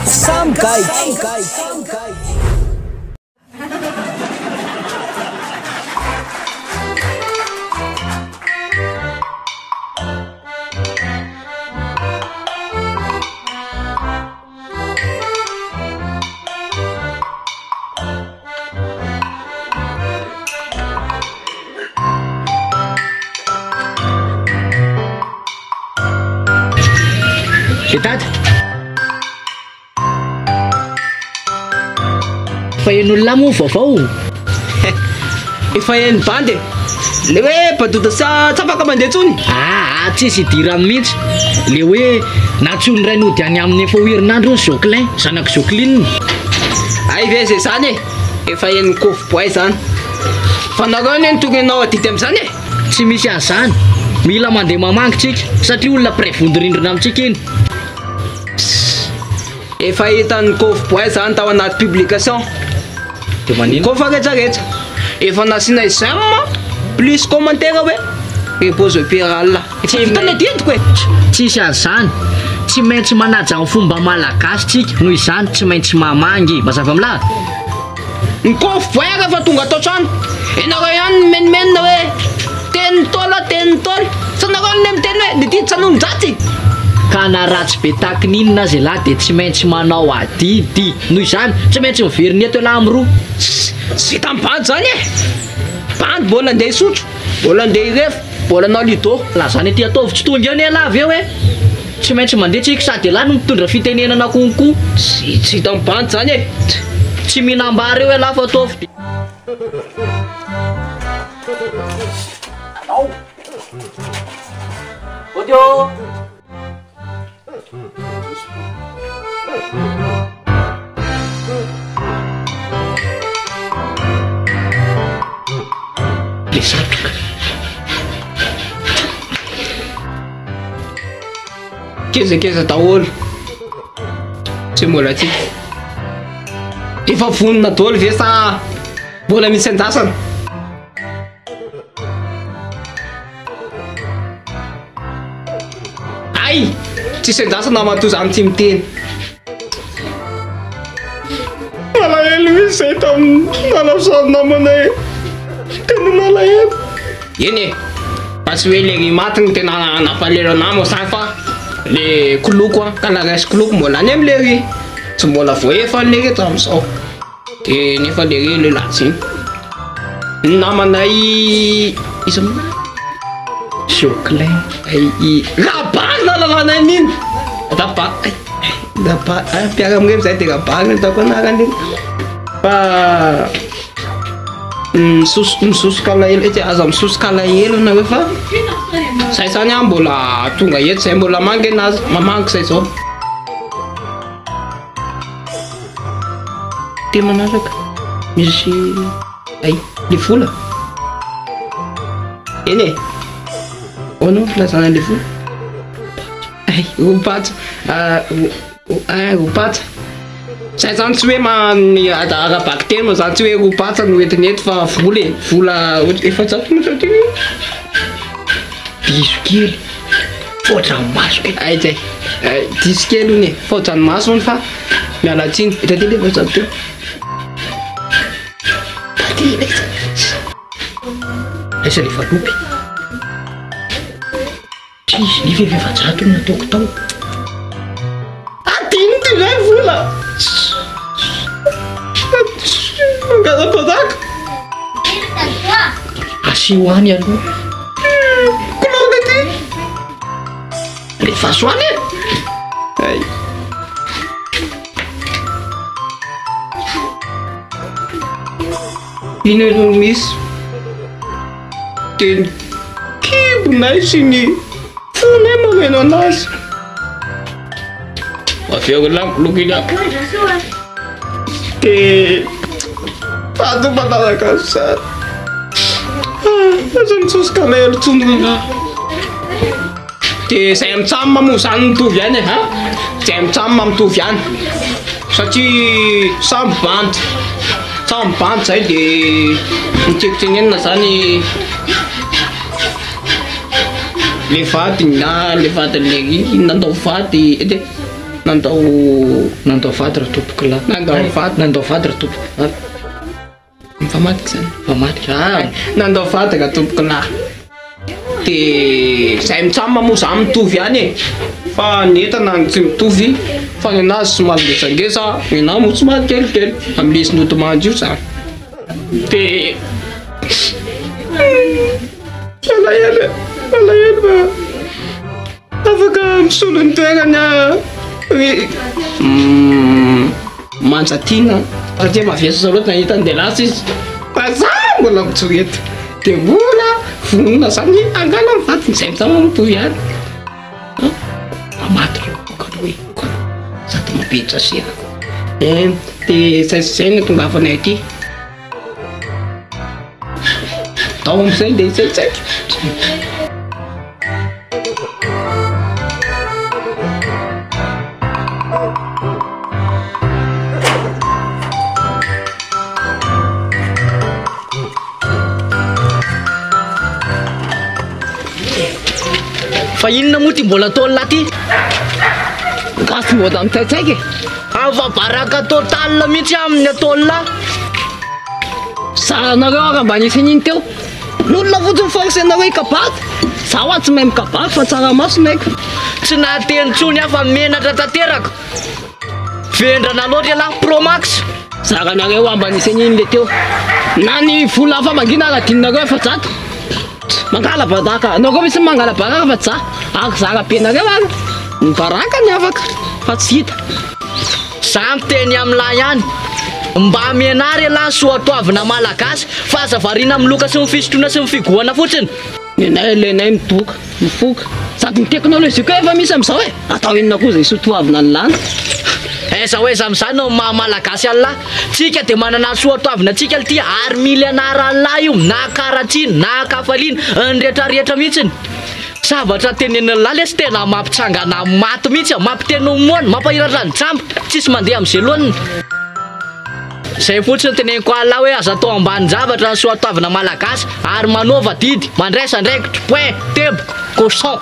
Some guy. Hitad fa en'olona moa vaovao efa eny bandy le hoe badota tsy afaka mandeha tsony tsisy idirany mihitsy le hoe natsony ray nody any amin'ny efa herinandro ny Joclin zanako Jocline ay ve zay zany efa eny kofo boay zany fa nareo eny tokony anao adidy am'izany tsy misy azany mila mandeha mamangitsika satria olona prévondrindrina amintsika iny efa hitan'ny kofo boay zany tao anaty publication de manino kofa rehetrarehetra efa nasina exam plus commentaire hoe repose péral vitany adidiko e tsisy azany tsy maintsy manaja amin'ny fomba malagasy tsika noho izany tsy maintsy mamangy mazava amila ny kofo boay rehefa tonga atao trano ianareo ihany menimenina hoe teny taola sanareo ny miteny hoe nididitsanonjaty ka na ratsy be takininina zay lahy de tsy maintsy manao adidy noho izany tsy maintsy miveriny eto lahy am'roa sy vita mibandy zany e bandy mbola andeha isotro mbola andeha irefo mbola anao lido la zany ty ataovy tsy tonga eo ny lahy avy eo hoe tsy maintsy mandeha tsika sady lahy no mitondra fitenenana konko tsy hita mibandy zany e tsy minambary eo lahy fa ataovy audio le satroka kezakeza daholo tsy mbola ty efa vonona daholo ve sa mbola misy andasana ay tsisy andasana matoa zany ty miteny malahelo misy zay tamin'ny nalasany namanay tena malahelo eny e fa tsy hoe le matiny tena napalelo anamo zany fa le koloko ka la resy koloko mbola any am'le ry tsy mbola voaefa le reto am'izao de nefa le ry le latsiny namanay izy Joclin rabagna lalana niny piara amreny zay de rabagna ataoko anarany iny fa misosoka alahelo ety aza misosoka alahelo nareo fa zay zany a mbola tonga eto zay mbola mangy anazy mamangy zay zao te manaraka misy ay le vola eny e ono filazana le vola ay ropatsa ropatsa zay zany tsy hoe arabaky teny moa zany tsy hoe ropatsa no entiny eto fa vola e vola efa tsapona sao ty diso kely fodranomaso kely ay zay diso kely ony e fodranomaso ony fa mialatsiny itately efa tsapy teo aisa le valopy tsisy ny vevefajato no nataoko tao adiny ty zay vola mangazapadaka asehoany aloha kolonga ty rehefa soany e ay ino eno misy teny kibonay sy ny fonay mameno anazy mafeo lakoloko iny ako de fatompanaraka sary aza mitsosoka lelo tsondrona de zay mitsama moa zany mitovy any e zay mitsama mitovy any satria samby bandy zay de mitsekitsenenina zany le vady na le vady le nandao vady edy nandao vady raha tompoko lahy. Nandao vady raha tompoko vady. Mifamatika zany. Mifamatika. Nandao vady raha tompoko lahy. De zahay mitsama moa za mitovy ihany e. Fa ny entana no tsy mitovy. Fa ny anazy somary ngesangesa, ny anahy moa somary kelikely. Am'lesy notomandry io zany. De alahelo ba afaka misolo ny toerana manjatiana satria mavesa sarotra nahita ny delasy izy fa za mbola mitsorety de mbola vonona zany angala ny vatiny zay mitsama mitovy ihany mamaty okany hoe sady mapeditra sera de zay no tonga afanay aty tao am'izay de zay fa inona moa ty mbola ataony lahy ty? gasy mbola mitsaitsaiky Afa baraka total mihitsy amin'ny ataony lahy. Saranareo ara mba nisy an'iny teo. N'olona fotsiny force anareo hikabaka. Zaho tsy mahay mikabaka fa tsaramaso maiko. Tsy nahateny tsony afa menatra tanteraka. Vendrana loatra lahy Pro Max. Saranareo amba nisy an'iny le teo. Na ny vola afa mangina ara dininareo efa zato. Mangala baraka. Anareo misy mangala baraka fa za. Ary zara-penareo ara. Ny baraka ny afaka fa tsy hita. Samy teny am'lahy ihany. Mba mianary lahy soatoavina malagasy fa aza variana amin'ny loka sy ny fisotroana sy ny figohana fotsiny. Lenay midoka, mifoka. Sady ny teknôlôjia koa efa misy amin'izao e. Atao inona koa zay soatoavina ny lana. Eza hoe zam'izany no maha malagasy Allah. Tsika de manana soatoavina tsika ty ary milianara Allah io na karatsiny na kafaliana ny rehetrarehetra mihitsiny. Zavatra tenen'ny lahy lesy tena mampitsangana maty mihitsy, mampiteny moana, mampahiratra ny trampo, tsisy mandeha amin'izay loany. Zay fotsiny teneniko Allah hoe aza atao ambany zavatra ny soatoavina malagasy ary manova didy, mandraisa andraikitra, point, teboka, cochon.